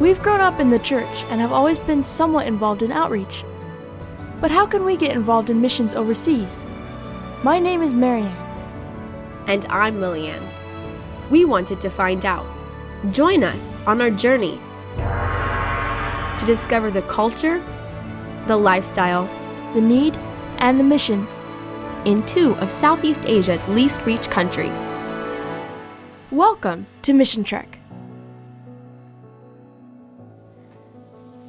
We've grown up in the church and have always been somewhat involved in outreach. But how can we get involved in missions overseas? My name is Marianne. And I'm Lillian. We wanted to find out. Join us on our journey to discover the culture, the lifestyle, the need, and the mission in 2 of Southeast Asia's least reached countries. Welcome to MissionTREK.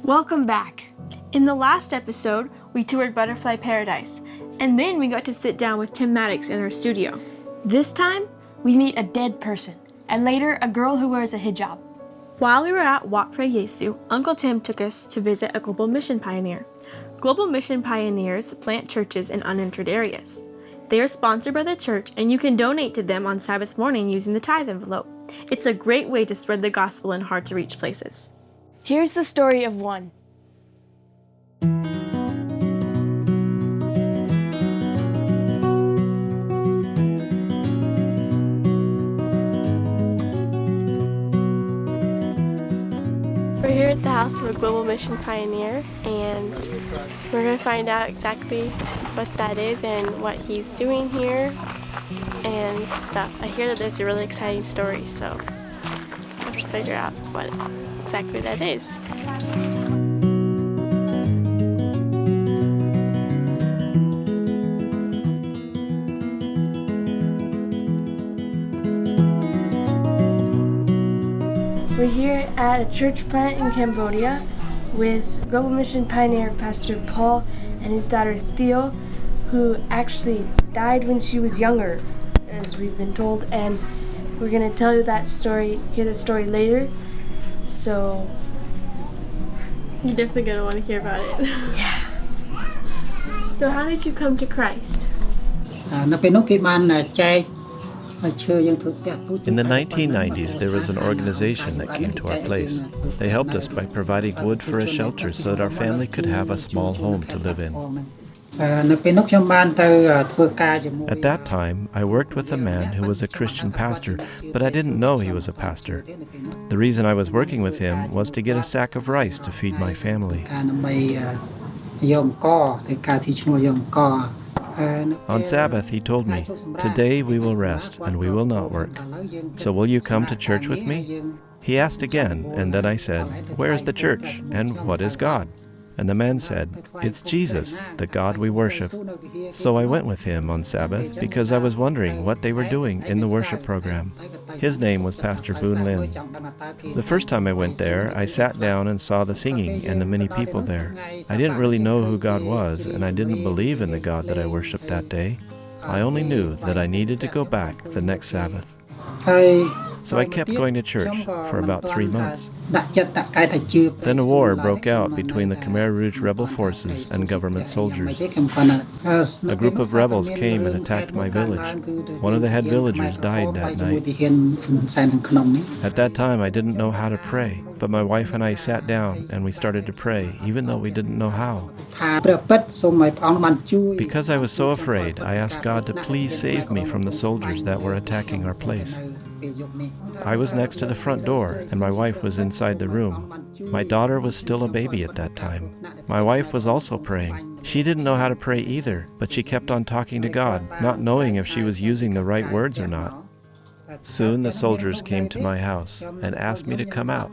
Welcome back. In the last episode, we toured Butterfly Paradise, and then we got to sit down with Tim Maddox in our studio. This time, we meet a dead person, and later a girl who wears a hijab. While we were at Walk for Yesu, Uncle Tim took us to visit a global mission pioneer. Global mission pioneers plant churches in unentered areas. They are sponsored by the church, and you can donate to them on Sabbath morning using the tithe envelope. It's a great way to spread the gospel in hard-to-reach places. Here's the story of one. We're here at the house of a global mission pioneer, and we're going to find out exactly what that is and what he's doing here and stuff. I hear that there's a really exciting story, so I'll have to figure out what exactly that is. We're here at a church plant in Cambodia with Global Mission Pioneer Pastor Paul and his daughter Theo, who actually died when she was younger, as we've been told, and we're going to tell you that story, hear that story later, so you're definitely going to want to hear about it. Yeah. So how did you come to Christ? In the 1990s, there was an organization that came to our place. They helped us by providing wood for a shelter so that our family could have a small home to live in. At that time, I worked with a man who was a Christian pastor, but I didn't know he was a pastor. The reason I was working with him was to get a sack of rice to feed my family. On Sabbath, he told me, "Today we will rest and we will not work. So will you come to church with me?" He asked again, and then I said, "Where is the church, and what is God?" And the man said, "It's Jesus, the God we worship." So I went with him on Sabbath because I was wondering what they were doing in the worship program. His name was Pastor Boon Lin. The first time I went there, I sat down and saw the singing and the many people there. I didn't really know who God was, and I didn't believe in the God that I worshiped that day. I only knew that I needed to go back the next Sabbath. So I kept going to church for about 3 months. Then a war broke out between the Khmer Rouge rebel forces and government soldiers. A group of rebels came and attacked my village. One of the head villagers died that night. At that time, I didn't know how to pray, but my wife and I sat down and we started to pray, even though we didn't know how. Because I was so afraid, I asked God to please save me from the soldiers that were attacking our place. I was next to the front door, and my wife was inside the room. My daughter was still a baby at that time. My wife was also praying. She didn't know how to pray either, but she kept on talking to God, not knowing if she was using the right words or not. Soon the soldiers came to my house and asked me to come out.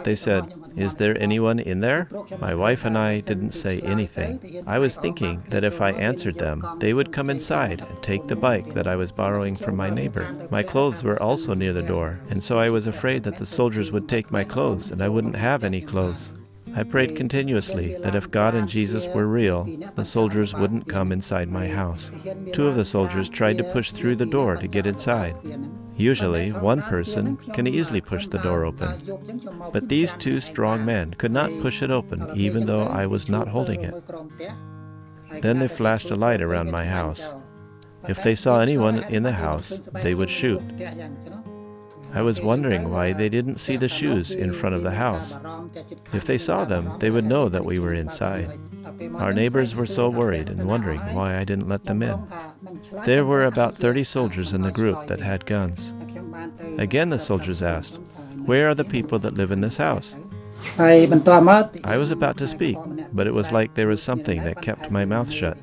They said, "Is there anyone in there?" My wife and I didn't say anything. I was thinking that if I answered them, they would come inside and take the bike that I was borrowing from my neighbor. My clothes were also near the door, and so I was afraid that the soldiers would take my clothes and I wouldn't have any clothes. I prayed continuously that if God and Jesus were real, the soldiers wouldn't come inside my house. 2 of the soldiers tried to push through the door to get inside. Usually, one person can easily push the door open. But these 2 strong men could not push it open, even though I was not holding it. Then they flashed a light around my house. If they saw anyone in the house, they would shoot. I was wondering why they didn't see the shoes in front of the house. If they saw them, they would know that we were inside. Our neighbors were so worried and wondering why I didn't let them in. There were about 30 soldiers in the group that had guns. Again the soldiers asked, "Where are the people that live in this house?" I was about to speak, but it was like there was something that kept my mouth shut.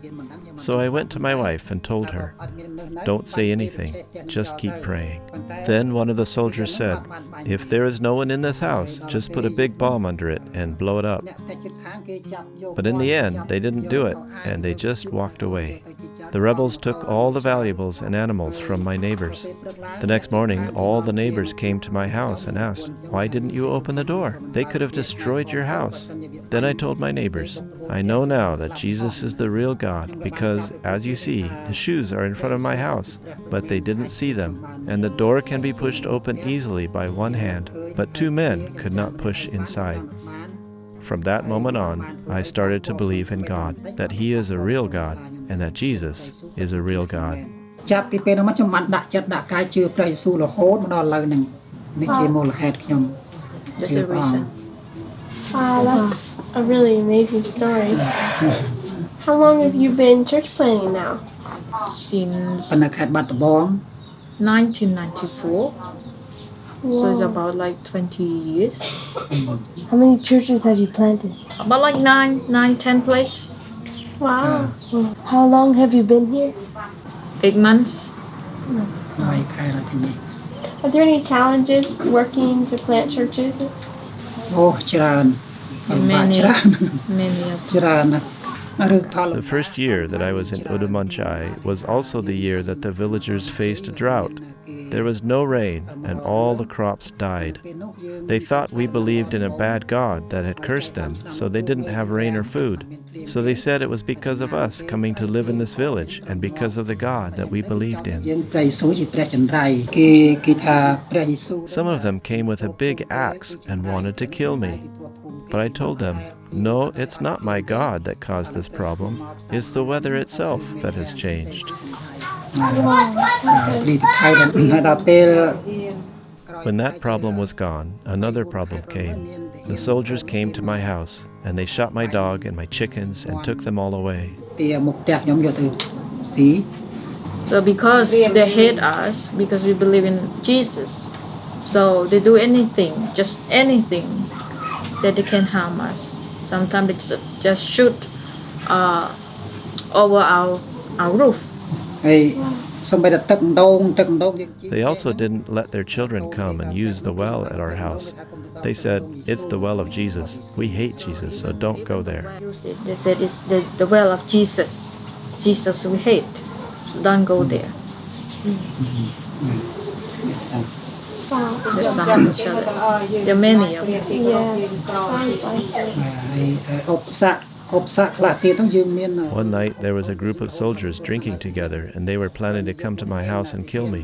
So I went to my wife and told her, "Don't say anything, just keep praying." Then one of the soldiers said, "If there is no one in this house, just put a big bomb under it and blow it up." But in the end, they didn't do it, and they just walked away. The rebels took all the valuables and animals from my neighbors. The next morning, all the neighbors came to my house and asked, "Why didn't you open the door? They could have destroyed your house." Then I told my neighbors, "I know now that Jesus is the real God because, as you see, the shoes are in front of my house, but they didn't see them, and the door can be pushed open easily by one hand, but two men could not push inside." From that moment on, I started to believe in God, that He is a real God, and that Jesus is a real God. ចាប់ពីពេលនោះមកខ្ញុំបានដាក់ចិត្តដាក់កាយជឿព្រះយេស៊ូវរហូតមកដល់ឥឡូវហ្នឹងនេះជាមូលហេតុខ្ញុំ That's the reason. Wow, that's a really amazing story. How long have you been church planting now? Since ប៉ុន្តែខេត្តបាត់ដំបង 1994, so it's about like 20 years. How many churches have you planted? About like 10 places. Wow. How long have you been here? 8 months. 8 ខែដល់ទីនេះ Are there any challenges working to plant churches? អូច្រើនបាក់ច្រើន Many of ច្រើនណាស់ឬផល The first year that I was in Udamanchai was also the year that the villagers faced a drought. There was no rain, and all the crops died. They thought we believed in a bad God that had cursed them, so they didn't have rain or food. So they said it was because of us coming to live in this village and because of the God that we believed in. យើងព្រះយេស៊ូវជាព្រះចន្ទ្រៃគេថាព្រះយេស៊ូវ Some of them came with a big axe and wanted to kill me. But I told them, "No, it's not my God that caused this problem. It's the weather itself that has changed." លីពីថៃដល់ពេល When that problem was gone, another problem came. The soldiers came to my house, and they shot my dog and my chickens and took them all away. ពីមុខផ្ទះខ្ញុំយកទៅស៊ី So because they hate us, because we believe in Jesus, so they do anything, just anything that they can harm us. Sometimes they just shoot over our roof. ហើយសំបីតែទឹកដងយើង They also didn't let their children come and use the well at our house. They said, "It's the well of Jesus. We hate Jesus, so don't go there." They said it's the well of Jesus. Jesus we hate, so don't go there. Wow. There's some each other. There are many of them. Yeah. Sounds like it. ហើយឧបសគ្គខ្លះទៀតហ្នឹងយើងមាន One night, there was a group of soldiers drinking together, and they were planning to come to my house and kill me.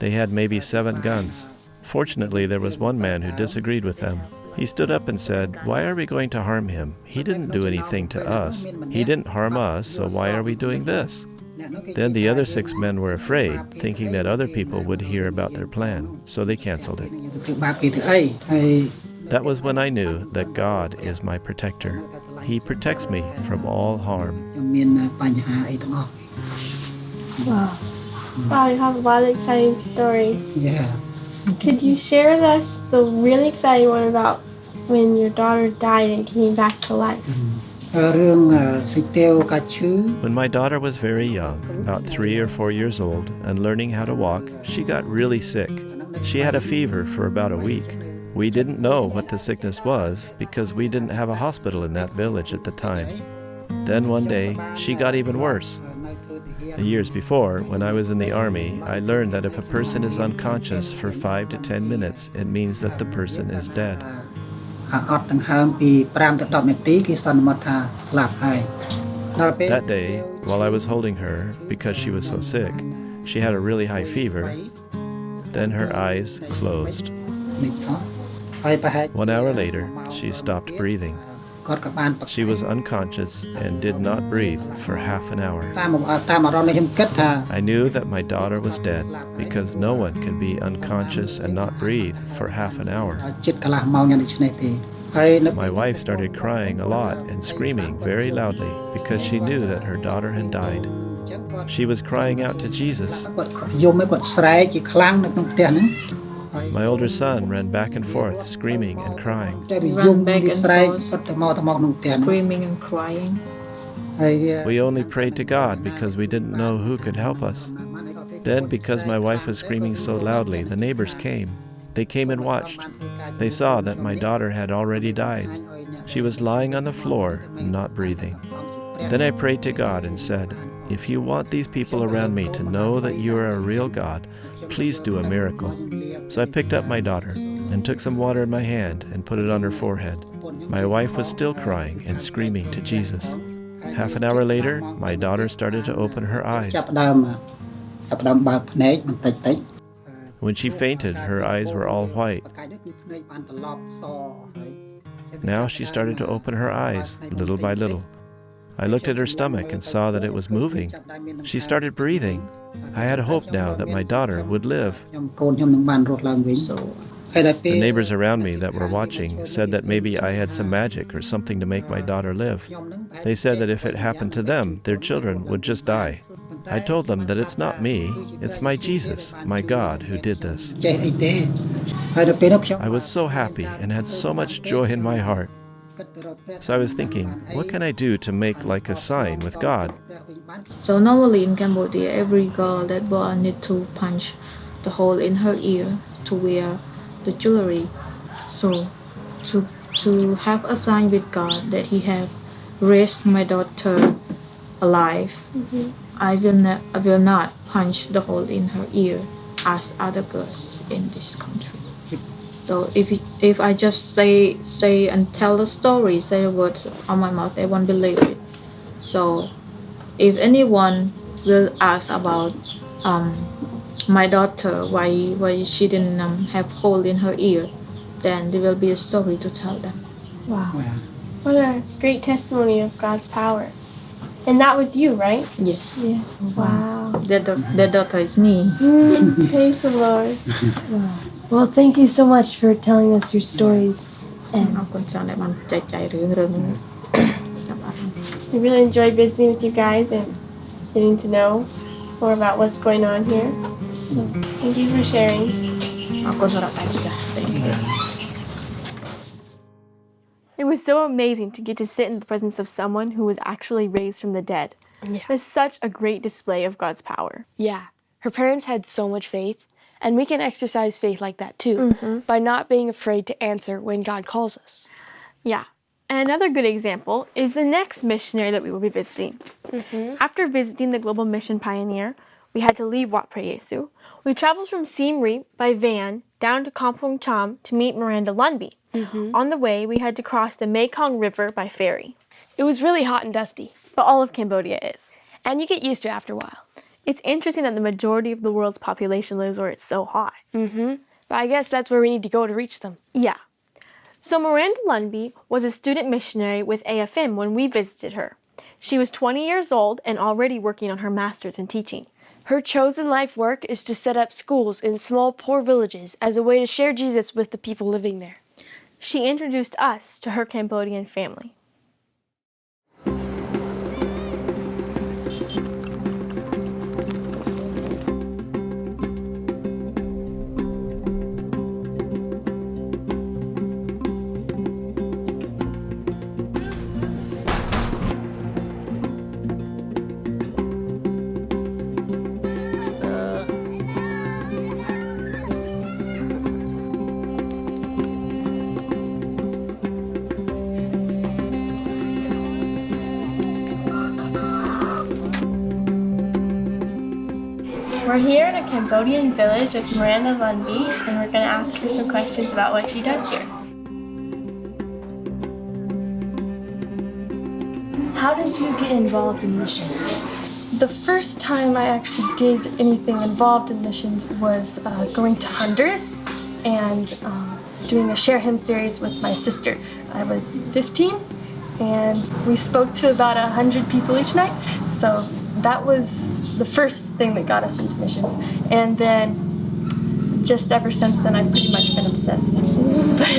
They had maybe 7 guns. Fortunately, there was one man who disagreed with them. He stood up and said, "Why are we going to harm him? He didn't do anything to us. He didn't harm us, so why are we doing this?" Then the other 6 men were afraid, thinking that other people would hear about their plan, so they canceled it. ធ្វើបាបគេធ្វើអីហើយ That was when I knew that God is my protector. He protects me from all harm. ខ្ញុំមានបញ្ហាអីទាំងអស់ Wow, you have a lot of exciting stories. Yeah. Could you share with us the really exciting one about when your daughter died and came back to life? រឿងសិទែវកាឈឺ When my daughter was very young, about 3 or 4 years old, and learning how to walk, she got really sick. She had a fever for about a week. We didn't know what the sickness was because we didn't have a hospital in that village at the time. Then one day, she got even worse. Years before, when I was in the army, I learned that if a person is unconscious for 5 to 10 minutes, it means that the person is dead. អត់ដង្ហើមពី5ទៅ10នាទីគេសន្មតថាស្លាប់ហើយដល់ពេល That day, while I was holding her, because she was so sick, she had a really high fever. Then her eyes closed. នេះអស់ហើយប្រហែល 1 hour later, she stopped breathing. គាត់ក៏បាន She was unconscious and did not breathe for half an hour. តាមអារម្មណ៍នេះខ្ញុំគិតថា I knew that my daughter was dead because no one can be unconscious and not breathe for half an hour. ចិត្តកន្លះម៉ោងយ៉ាងដូចនេះទេហើយនៅ My wife started crying a lot and screaming very loudly because she knew that her daughter had died. She was crying out to Jesus. គាត់យំឲ្យគាត់ស្រែកជាខ្លាំងនៅក្នុងផ្ទះហ្នឹង My older son ran back and forth, screaming and crying. Run back and forth, screaming and crying. We only prayed to God because we didn't know who could help us. Then, because my wife was screaming so loudly, the neighbors came. They came and watched. They saw that my daughter had already died. She was lying on the floor, not breathing. Then I prayed to God and said, "If you want these people around me to know that you are a real God, please do a miracle." So I picked up my daughter and took some water in my hand and put it on her forehead. My wife was still crying and screaming to Jesus. Half an hour later, my daughter started to open her eyes. When she fainted, her eyes were all white. Now she started to open her eyes, little by little. I looked at her stomach and saw that it was moving. She started breathing. I had hope now that my daughter would live. The neighbors around me that were watching said that maybe I had some magic or something to make my daughter live. They said that if it happened to them, their children would just die. I told them that it's not me, it's my Jesus, my God, who did this. I was so happy and had so much joy in my heart. So I was thinking, what can I do to make like a sign with God? So normally in Cambodia, every girl that born need to punch the hole in her ear to wear the jewelry. So to have a sign with God that He have raised my daughter alive, I will not punch the hole in her ear as other girls in this country. So if I just say and tell the story, say the words on my mouth, they won't believe it. So if anyone will ask about my daughter, why she didn't have hole in her ear, then there will be a story to tell them. Wow. What a great testimony of God's power. And that was you, right? Yes. Yeah. Wow. The daughter is me. Praise the Lord. Wow. Well, thank you so much for telling us your stories. And We really enjoyed visiting with you guys and getting to know more about what's going on here. So, thank you for sharing. It was so amazing to get to sit in the presence of someone who was actually raised from the dead. Yeah. It was such a great display of God's power. Yeah, her parents had so much faith, and we can exercise faith like that too, by not being afraid to answer when God calls us. Yeah. And another good example is the next missionary that we will be visiting. After visiting the Global Mission Pioneer, we had to leave Wat Phra Yesu. We traveled from Siem Reap by van down to Kampong Cham to meet Miranda Lundby. On the way, we had to cross the Mekong River by ferry. It was really hot and dusty. But all of Cambodia is. And you get used to it after a while. It's interesting that the majority of the world's population lives where it's so hot. But I guess that's where we need to go to reach them. Yeah. So Miranda Lundby was a student missionary with AFM when we visited her. She was 20 years old and already working on her master's in teaching. Her chosen life work is to set up schools in small, poor villages as a way to share Jesus with the people living there. She introduced us to her Cambodian family. We're here in a Cambodian village with Miranda Lundby, and we're going to ask her some questions about what she does here. How did you get involved in missions? The first time I actually did anything involved in missions was going to Honduras and doing a Share Hymn series with my sister. I was 15 and we spoke to about 100 people each night, so that was the first thing that got us into missions. And then just ever since then I've pretty much been obsessed. But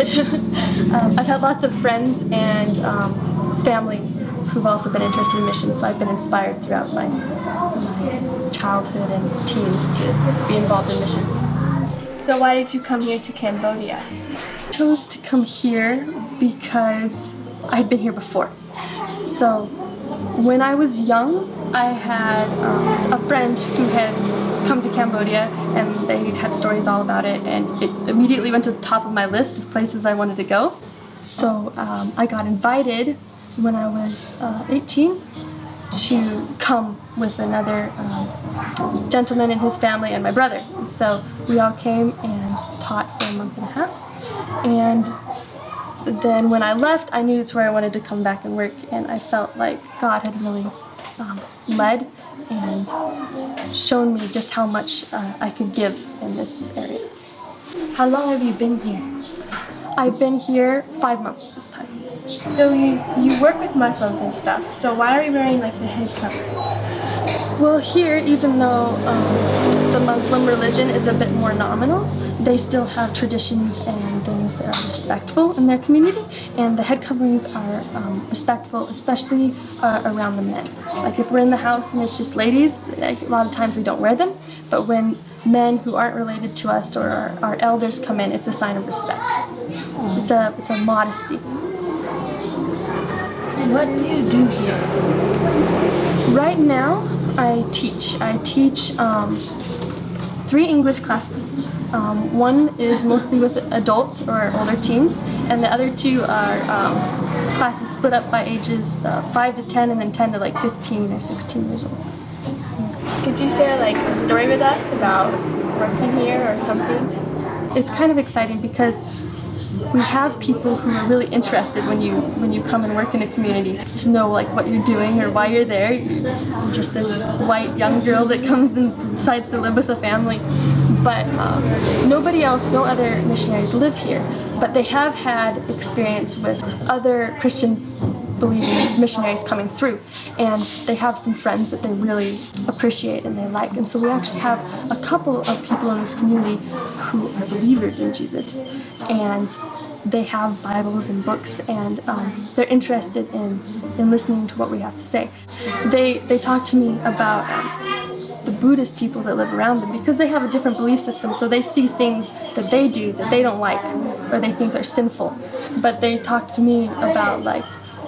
I've had lots of friends and family who've also been interested in missions, so I've been inspired throughout my childhood and teens to be involved in missions. So why did you come here to Cambodia? I chose to come here because I'd been here before. So when I was young, I had a friend who had come to Cambodia, and they had stories all about it, and it immediately went to the top of my list of places I wanted to go. So I got invited when I was 18 to come with another gentleman and his family and my brother. And so we all came and taught for a month and a half. And then when I left, I knew that's where I wanted to come back and work, and I felt like God had really led and shown me just how much I could give in this area. How long have you been here? I've been here 5 months this time. So you work with Muslims and stuff, so why are you wearing like the head coverings? Well, here, even though the Muslim religion is a bit more nominal, they still have traditions and things that are respectful in their community, and the head coverings are respectful, especially around the men. Like if we're in the house and it's just ladies, like, a lot of times we don't wear them, but when men who aren't related to us or our elders come in, it's a sign of respect. It's a modesty. What do you do here? Right now, I teach. I teach 3 English classes. One is mostly with adults or older teens, and the other 2 are classes split up by ages 5 to 10, and then 10 to like 15 or 16 years old. Could you share like a story with us about working here or something? It's kind of exciting because we have people who are really interested when you come and work in a community to know like what you're doing or why you're there. You're just this white young girl that comes and decides to live with a family. But nobody else, no other missionaries live here. But they have had experience with other Christian believing missionaries coming through, and they have some friends that they really appreciate and they like. And so we actually have a couple of people in this community who are believers in Jesus, and they have Bibles and books, and they're interested in listening to what we have to say. They talk to me about the Buddhist people that live around them, because they have a different belief system, so they see things that they do that they don't like or they think are sinful. But they talk to me about like,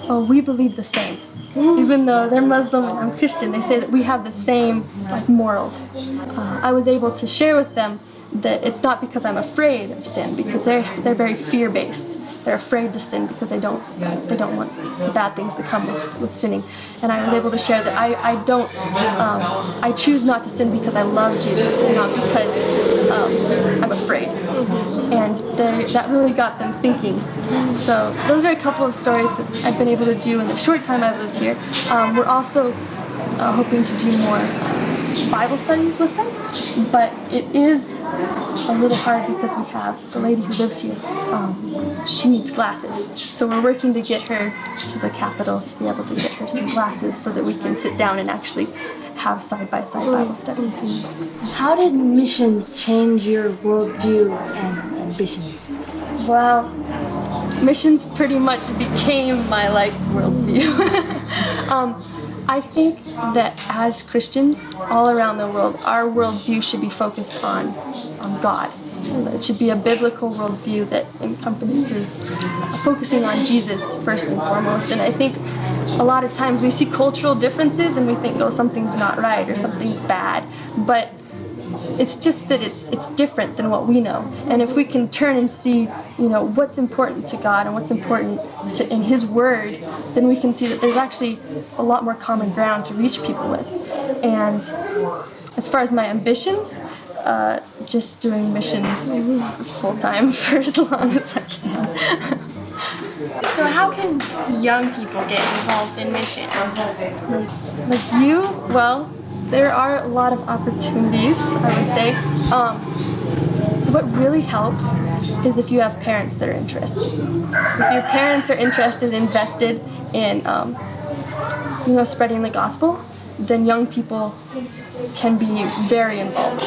oh, we believe the same. Even though they're Muslim and I'm Christian, they say that we have the same like morals. I was able to share with them that it's not because I'm afraid of sin, because they're very fear-based. They're afraid to sin because they don't want the bad things that come with sinning. And I was able to share that I choose not to sin because I love Jesus and not because I'm afraid. And that really got them thinking. So those are a couple of stories that I've been able to do in the short time I've lived here. We're also hoping to do more Bible studies with them, but it is a little hard because we have the lady who lives here, she needs glasses. So we're working to get her to the capital to be able to get her some glasses so that we can sit down and actually have side-by-side Bible studies. How did missions change your worldview and ambitions? Well, missions pretty much became my worldview. I think that as Christians all around the world, our worldview should be focused on God. It should be a biblical worldview that encompasses focusing on Jesus first and foremost. And I think a lot of times we see cultural differences and we think, oh, something's not right or something's bad. But it's just that it's different than what we know. And if we can turn and see, what's important to God and what's important in His Word, then we can see that there's actually a lot more common ground to reach people with. And as far as my ambitions, just doing missions full-time for as long as I can. So how can young people get involved in missions? Like you, well, there are a lot of opportunities, I would say. What really helps is if you have parents that are interested. If your parents are interested, invested in, spreading the gospel, then young people can be very involved.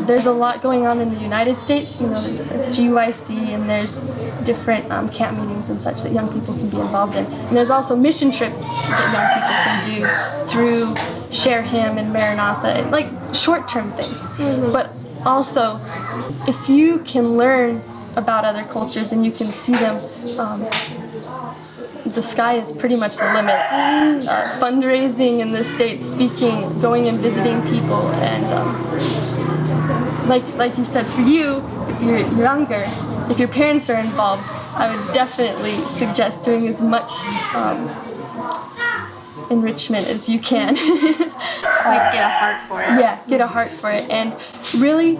There's a lot going on in the United States. There's GYC and there's different camp meetings and such that young people can be involved in. And there's also mission trips that young people can do through Share Him and Maranatha, like short-term things. But also If you can learn about other cultures and you can see them, the sky is pretty much the limit. Fundraising in the States, speaking, going and visiting people, and like you said, for you, if you're younger, if your parents are involved, I would definitely suggest doing as much enrichment as you can. Like get a heart for it. Yeah, get a heart for it. And really,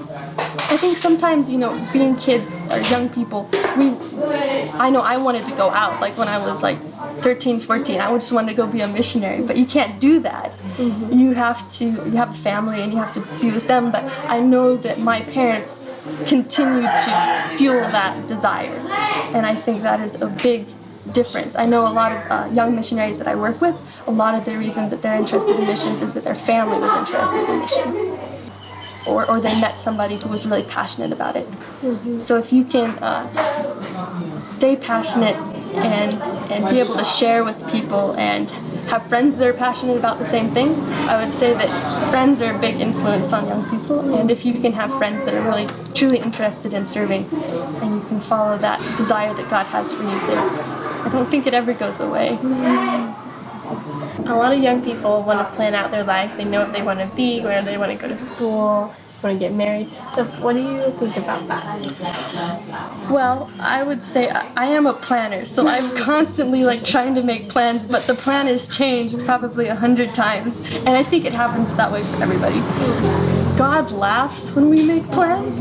I think sometimes, being kids or young people, I know I wanted to go out, like when I was like 13, 14, I just wanted to go be a missionary, but you can't do that. You have a family and you have to be with them, but I know that my parents continue to fuel that desire, and I think that is a big difference. I know a lot of young missionaries that I work with, a lot of the reason that they're interested in missions is that their family was interested in missions. Or they met somebody who was really passionate about it. So if you can stay passionate and be able to share with people and have friends that are passionate about the same thing, I would say that friends are a big influence on young people. And if you can have friends that are really truly interested in serving and you can follow that desire that God has for you, then I don't think it ever goes away. A lot of young people want to plan out their life. They know what they want to be, where they want to go to school, want to get married. So what do you think about that? Well, I would say I am a planner, so I'm constantly trying to make plans, but the plan has changed probably 100 times, and I think it happens that way for everybody. God laughs when we make plans,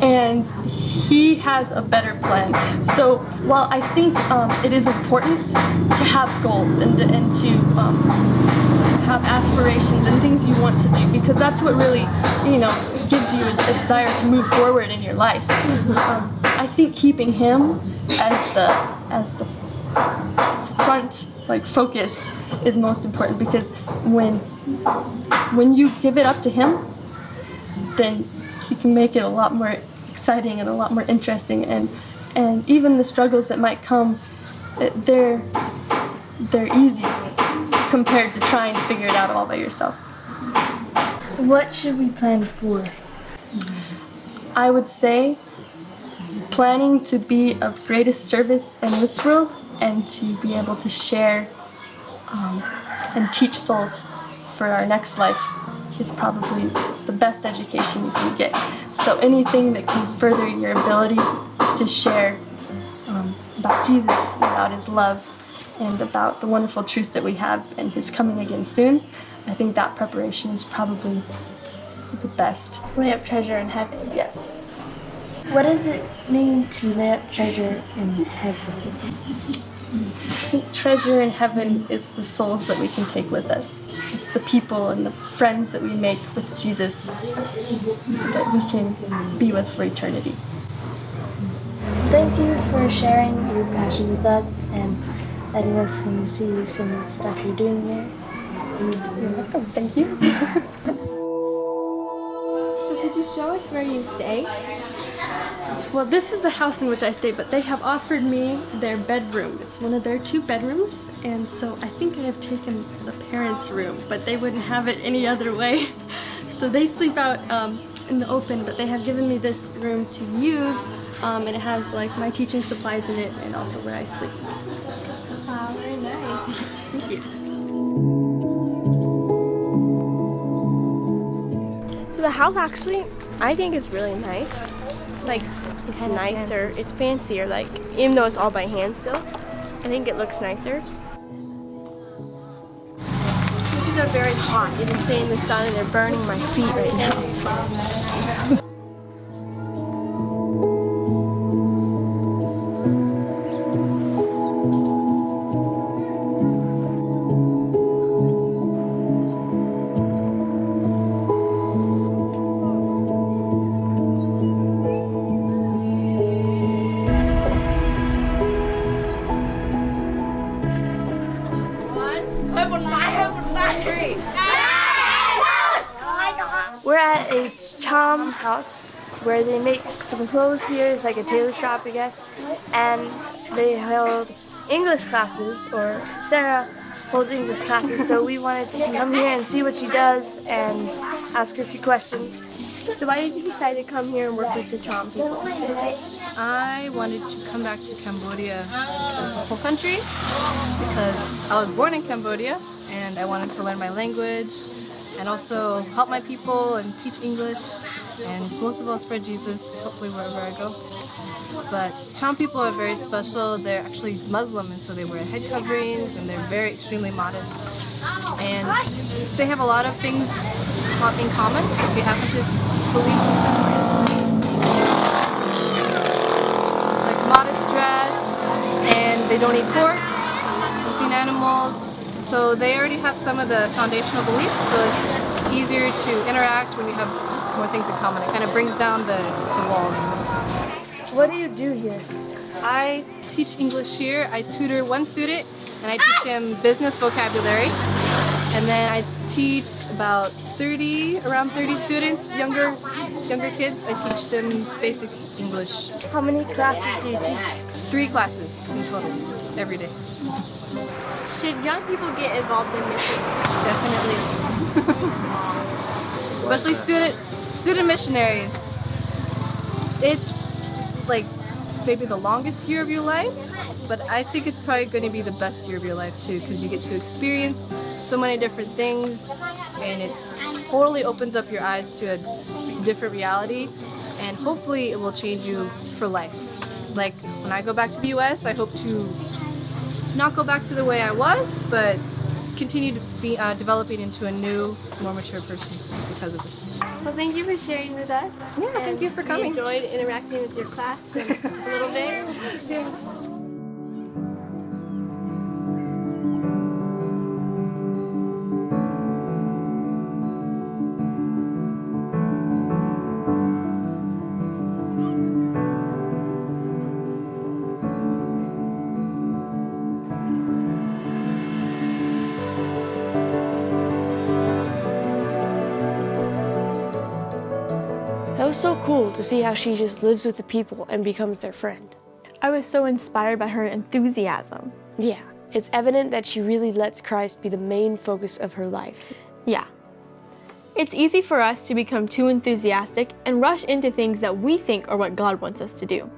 and He has a better plan. So while I think it is important to have goals and to have aspirations and things you want to do, because that's what really gives you a desire to move forward in your life. I think keeping Him as the front focus is most important, because when you give it up to Him, then He can make it a lot more exciting and a lot more interesting, and even the struggles that might come, they're easier compared to trying to figure it out all by yourself. What should we plan for? I would say planning to be of greatest service in this world and to be able to share and teach souls for our next life is probably the best education you can get. So anything that can further your ability to share about Jesus, about His love, and about the wonderful truth that we have and His coming again soon, I think that preparation is probably the best. Lay up treasure in heaven. Yes. What does it mean to lay up treasure in heaven? I think treasure in heaven is the souls that we can take with us. It's the people and the friends that we make with Jesus that we can be with for eternity. Thank you for sharing your passion with us and letting us see some of the stuff you're doing there. You're welcome. Thank you. So could you show us where you stay? Well, this is the house in which I stay, but they have offered me their bedroom. It's one of their 2 bedrooms, and so I think I have taken the parents' room, but they wouldn't have it any other way. So they sleep out in the open, but they have given me this room to use, and it has my teaching supplies in it and also where I sleep. Wow, very nice. Thank you. So the house actually, I think is really nice. It's nicer, it's fancier, even though it's all by hand still, I think it looks nicer. Dishes are very hot. They've been sitting in the sun and they're burning my feet right now. So. We're at a Cham house where they make some clothes here. It's like a tailor shop, I guess. And they held English classes, or Sarah holds English classes, so we wanted to come here and see what she does and ask her a few questions. So why did you decide to come here and work with the Cham people? I wanted to come back to Cambodia as the whole country because I was born in Cambodia and I wanted to learn my language and also help my people and teach English and most of all spread Jesus, hopefully wherever I go. But Cham people are very special. They're actually Muslim and so they wear head coverings and they're very extremely modest. And they have a lot of things in common with the Adventist belief system. Modest dress, and they don't eat pork, clean animals, so they already have some of the foundational beliefs, so it's easier to interact when you have more things in common. It kind of brings down the walls. What do you do here? I teach English here. I tutor one student, and I teach him business vocabulary, and then I teach about around 30 students, younger kids. I teach them basic English. How many classes do you teach? 3 classes in total, every day. Should young people get involved in missions? Definitely. Especially student missionaries. It's like maybe the longest year of your life, but I think it's probably going to be the best year of your life too, because you get to experience so many different things and it totally opens up your eyes to a different reality, and hopefully it will change you for life. Like when I go back to the US, I hope to not go back to the way I was, but continue to be developing into a new, more mature person because of this. Well, thank you for sharing with us. Yeah, thank you for coming. We enjoyed interacting with your class and a little bit. That was so cool to see how she just lives with the people and becomes their friend. I was so inspired by her enthusiasm. Yeah, it's evident that she really lets Christ be the main focus of her life. Yeah. It's easy for us to become too enthusiastic and rush into things that we think are what God wants us to do.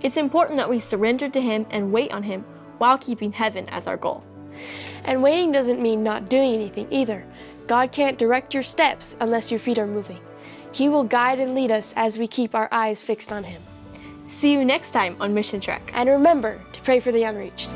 It's important that we surrender to Him and wait on Him while keeping heaven as our goal. And waiting doesn't mean not doing anything either. God can't direct your steps unless your feet are moving. He will guide and lead us as we keep our eyes fixed on Him. See you next time on Mission Trek. And remember to pray for the unreached.